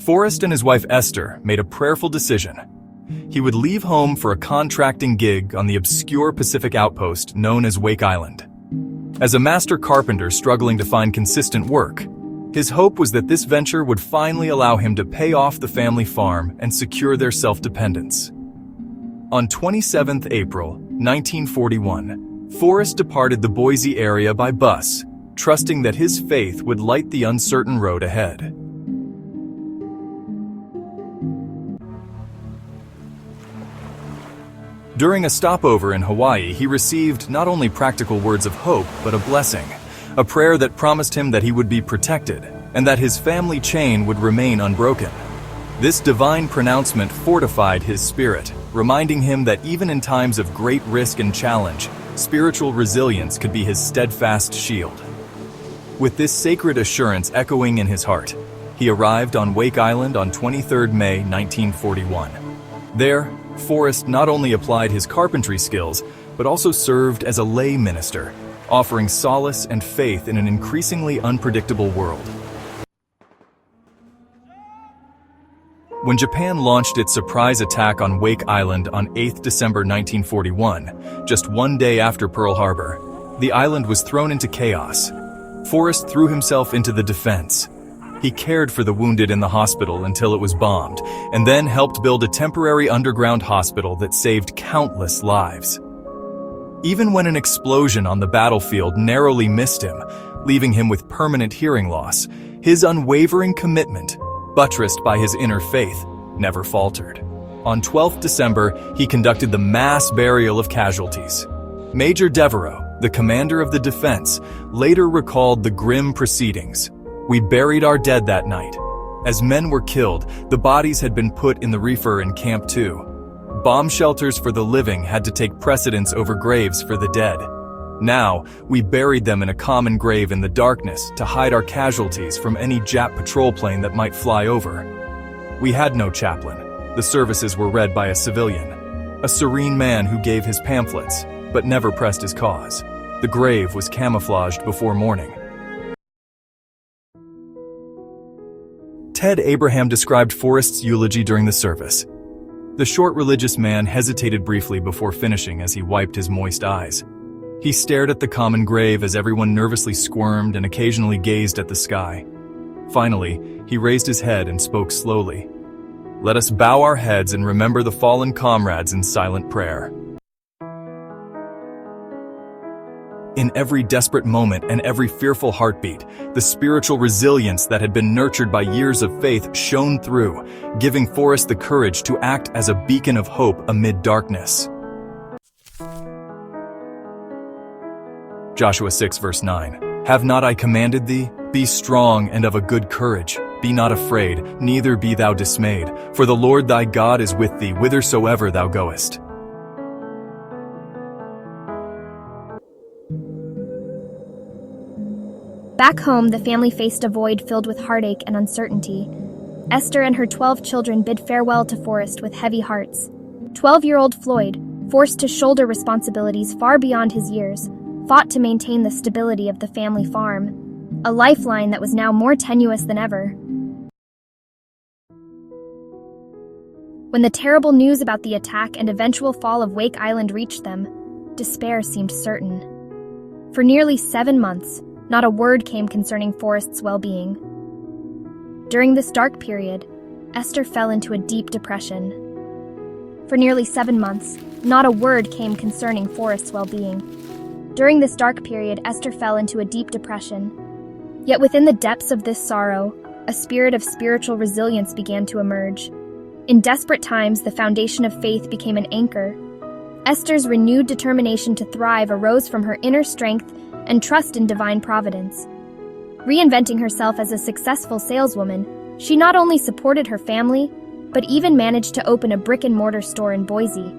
Forrest and his wife Esther made a prayerful decision. He would leave home for a contracting gig on the obscure Pacific outpost known as Wake Island. As a master carpenter struggling to find consistent work, his hope was that this venture would finally allow him to pay off the family farm and secure their self-dependence. On 27 April 1941, Forrest departed the Boise area by bus, trusting that his faith would light the uncertain road ahead. During a stopover in Hawaii, he received not only practical words of hope, but a blessing, a prayer that promised him that he would be protected and that his family chain would remain unbroken. This divine pronouncement fortified his spirit, reminding him that even in times of great risk and challenge, spiritual resilience could be his steadfast shield. With this sacred assurance echoing in his heart, he arrived on Wake Island on 23 May 1941. There, Forrest not only applied his carpentry skills, but also served as a lay minister, offering solace and faith in an increasingly unpredictable world. When Japan launched its surprise attack on Wake Island on 8 December 1941, just one day after Pearl Harbor, the island was thrown into chaos. Forrest threw himself into the defense. He cared for the wounded in the hospital until it was bombed, and then helped build a temporary underground hospital that saved countless lives. Even when an explosion on the battlefield narrowly missed him, leaving him with permanent hearing loss, his unwavering commitment, buttressed by his inner faith, never faltered. On 12 December, he conducted the mass burial of casualties. Major Devereaux, the commander of the defense, later recalled the grim proceedings. "We buried our dead that night. As men were killed, the bodies had been put in the reefer in Camp 2. Bomb shelters for the living had to take precedence over graves for the dead. Now, we buried them in a common grave in the darkness to hide our casualties from any Jap patrol plane that might fly over. We had no chaplain. The services were read by a civilian, a serene man who gave his pamphlets, but never pressed his cause. The grave was camouflaged before morning." Ted Abraham described Forrest's eulogy during the service. The short religious man hesitated briefly before finishing as he wiped his moist eyes. He stared at the common grave as everyone nervously squirmed and occasionally gazed at the sky. Finally, he raised his head and spoke slowly. "Let us bow our heads and remember the fallen comrades in silent prayer." In every desperate moment and every fearful heartbeat, the spiritual resilience that had been nurtured by years of faith shone through, giving Forrest the courage to act as a beacon of hope amid darkness. Joshua 6 verse 9. "Have not I commanded thee? Be strong and of a good courage. Be not afraid, neither be thou dismayed, for the Lord thy God is with thee whithersoever thou goest." Back home, the family faced a void filled with heartache and uncertainty. Esther and her 12 children bid farewell to Forrest with heavy hearts. 12-year-old Floyd, forced to shoulder responsibilities far beyond his years, fought to maintain the stability of the family farm, a lifeline that was now more tenuous than ever. When the terrible news about the attack and eventual fall of Wake Island reached them, despair seemed certain. For nearly 7 months, not a word came concerning Forrest's well-being. During this dark period, Esther fell into a deep depression. For nearly 7 months, not a word came concerning Forrest's well-being. During this dark period, Esther fell into a deep depression. Yet within the depths of this sorrow, a spirit of spiritual resilience began to emerge. In desperate times, the foundation of faith became an anchor. Esther's renewed determination to thrive arose from her inner strength and trust in divine providence. Reinventing herself as a successful saleswoman, she not only supported her family, but even managed to open a brick-and-mortar store in Boise.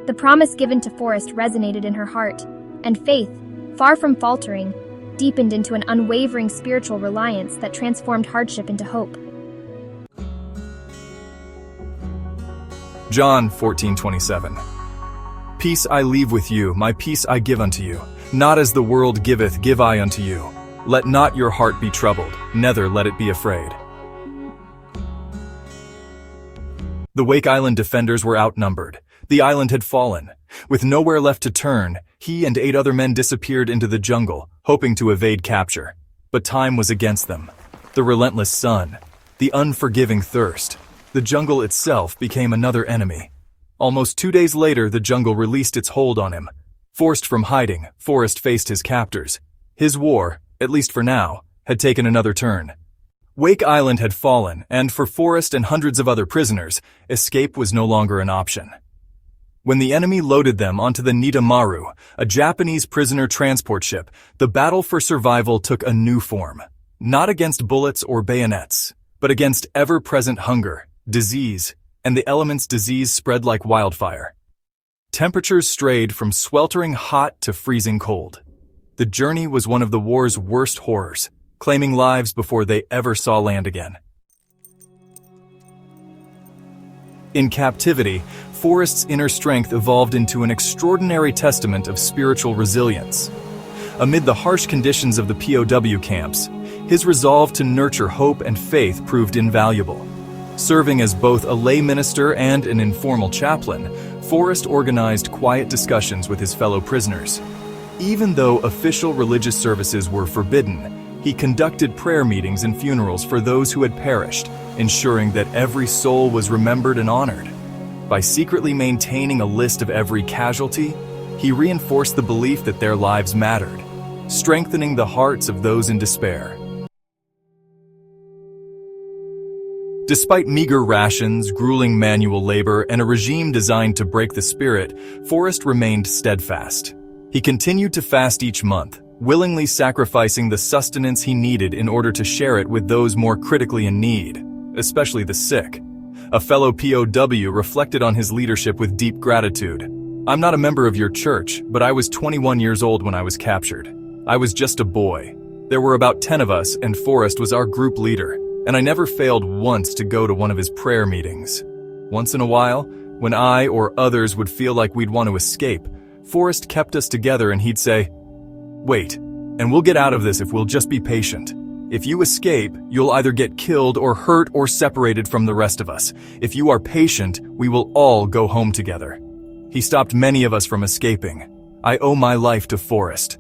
The promise given to Forrest resonated in her heart, and faith, far from faltering, deepened into an unwavering spiritual reliance that transformed hardship into hope. John 14:27. "Peace I leave with you, my peace I give unto you. Not as the world giveth, give I unto you. Let not your heart be troubled, neither let it be afraid." The Wake Island defenders were outnumbered. The island had fallen. With nowhere left to turn, he and 8 other men disappeared into the jungle, hoping to evade capture. But time was against them. The relentless sun, the unforgiving thirst. The jungle itself became another enemy. Almost 2 days later, the jungle released its hold on him. Forced from hiding, Forrest faced his captors. His war, at least for now, had taken another turn. Wake Island had fallen, and for Forrest and hundreds of other prisoners, escape was no longer an option. When the enemy loaded them onto the Nitamaru, a Japanese prisoner transport ship, the battle for survival took a new form. Not against bullets or bayonets, but against ever-present hunger, disease, and the elements disease spread like wildfire. Temperatures strayed from sweltering hot to freezing cold. The journey was one of the war's worst horrors, claiming lives before they ever saw land again. In captivity, Forrest's inner strength evolved into an extraordinary testament of spiritual resilience. Amid the harsh conditions of the POW camps, his resolve to nurture hope and faith proved invaluable. Serving as both a lay minister and an informal chaplain, Forrest organized quiet discussions with his fellow prisoners. Even though official religious services were forbidden, he conducted prayer meetings and funerals for those who had perished, ensuring that every soul was remembered and honored. By secretly maintaining a list of every casualty, he reinforced the belief that their lives mattered, strengthening the hearts of those in despair. Despite meager rations, grueling manual labor, and a regime designed to break the spirit, Forrest remained steadfast. He continued to fast each month, willingly sacrificing the sustenance he needed in order to share it with those more critically in need, especially the sick. A fellow POW reflected on his leadership with deep gratitude. "I'm not a member of your church, but I was 21 years old when I was captured. I was just a boy. There were about 10 of us, and Forrest was our group leader, and I never failed once to go to one of his prayer meetings. Once in a while, when I or others would feel like we'd want to escape, Forrest kept us together and he'd say, 'Wait, and we'll get out of this if we'll just be patient. If you escape, you'll either get killed or hurt or separated from the rest of us. If you are patient, we will all go home together.' He stopped many of us from escaping. I owe my life to Forrest."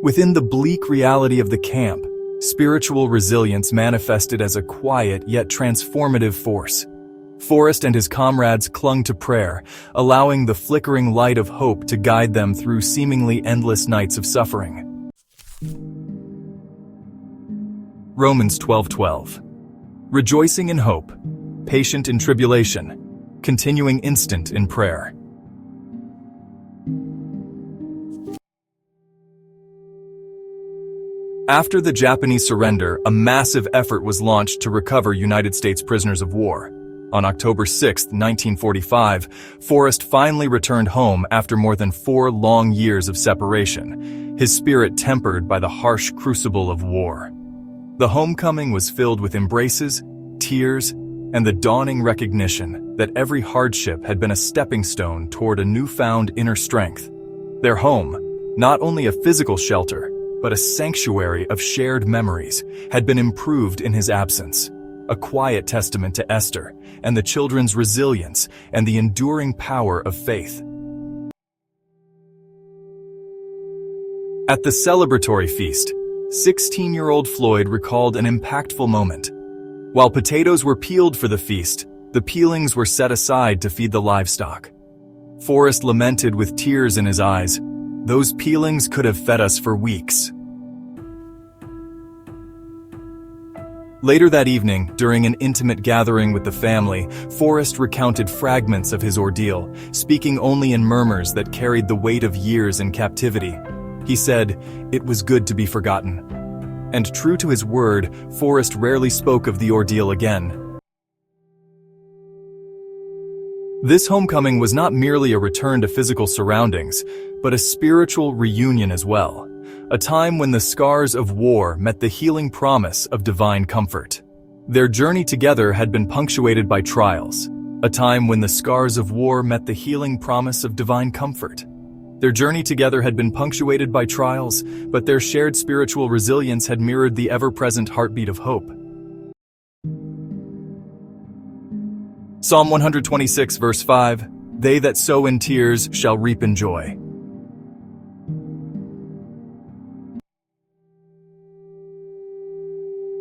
Within the bleak reality of the camp, spiritual resilience manifested as a quiet yet transformative force. Forrest and his comrades clung to prayer, allowing the flickering light of hope to guide them through seemingly endless nights of suffering. Romans 12:12. Rejoicing in hope, patient in tribulation, continuing instant in prayer. After the Japanese surrender, a massive effort was launched to recover United States prisoners of war. On October 6, 1945, Forrest finally returned home after more than 4 long years of separation, his spirit tempered by the harsh crucible of war. The homecoming was filled with embraces, tears, and the dawning recognition that every hardship had been a stepping stone toward a newfound inner strength. Their home, not only a physical shelter, but a sanctuary of shared memories, had been improved in his absence. A quiet testament to Esther and the children's resilience and the enduring power of faith. At the celebratory feast, 16-year-old Floyd recalled an impactful moment. While potatoes were peeled for the feast, the peelings were set aside to feed the livestock. Forrest lamented with tears in his eyes, "Those peelings could have fed us for weeks." Later that evening, during an intimate gathering with the family, Forrest recounted fragments of his ordeal, speaking only in murmurs that carried the weight of years in captivity. He said, "It was good to be forgotten." And true to his word, Forrest rarely spoke of the ordeal again. This homecoming was not merely a return to physical surroundings, but a spiritual reunion as well. A time when the scars of war met the healing promise of divine comfort. Their journey together had been punctuated by trials, a time when the scars of war met the healing promise of divine comfort. Their journey together had been punctuated by trials, but their shared spiritual resilience had mirrored the ever-present heartbeat of hope. Psalm 126, verse 5, "They that sow in tears shall reap in joy."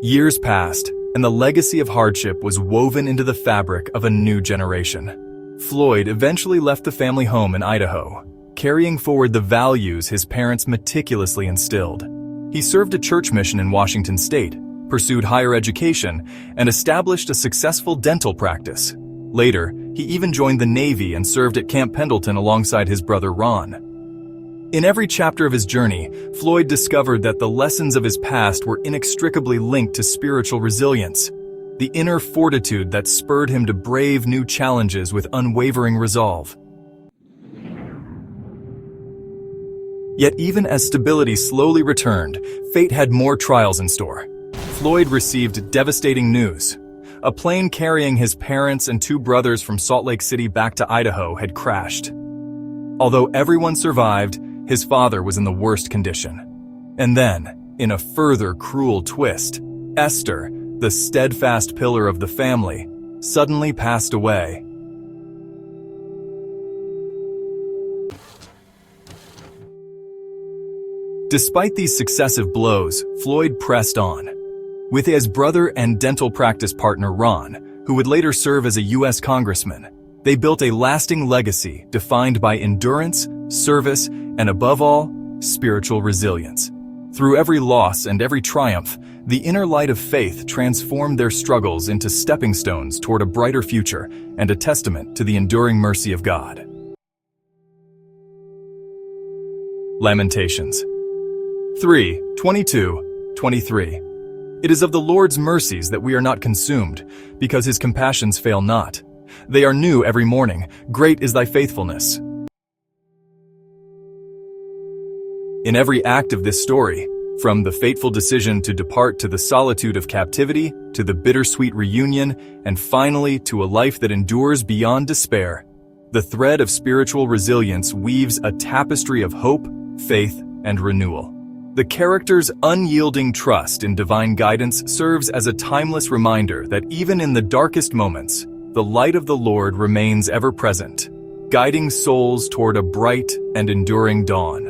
Years passed, and the legacy of hardship was woven into the fabric of a new generation. Floyd eventually left the family home in Idaho, carrying forward the values his parents meticulously instilled. He served a church mission in Washington state, pursued higher education, and established a successful dental practice. Later, he even joined the Navy and served at Camp Pendleton alongside his brother Ron. In every chapter of his journey, Floyd discovered that the lessons of his past were inextricably linked to spiritual resilience, the inner fortitude that spurred him to brave new challenges with unwavering resolve. Yet even as stability slowly returned, fate had more trials in store. Floyd received devastating news. A plane carrying his parents and 2 brothers from Salt Lake City back to Idaho had crashed. Although everyone survived, his father was in the worst condition. And then, in a further cruel twist, Esther, the steadfast pillar of the family, suddenly passed away. Despite these successive blows, Floyd pressed on. With his brother and dental practice partner Ron, who would later serve as a U.S. congressman, they built a lasting legacy defined by endurance, service, and above all, spiritual resilience. Through every loss and every triumph, the inner light of faith transformed their struggles into stepping stones toward a brighter future and a testament to the enduring mercy of God. Lamentations 3:22-23. It is of the Lord's mercies that we are not consumed, because his compassions fail not. They are new every morning. Great is thy faithfulness. In every act of this story, from the fateful decision to depart to the solitude of captivity, to the bittersweet reunion, and finally to a life that endures beyond despair, the thread of spiritual resilience weaves a tapestry of hope, faith, and renewal. The character's unyielding trust in divine guidance serves as a timeless reminder that even in the darkest moments, the light of the Lord remains ever present, guiding souls toward a bright and enduring dawn.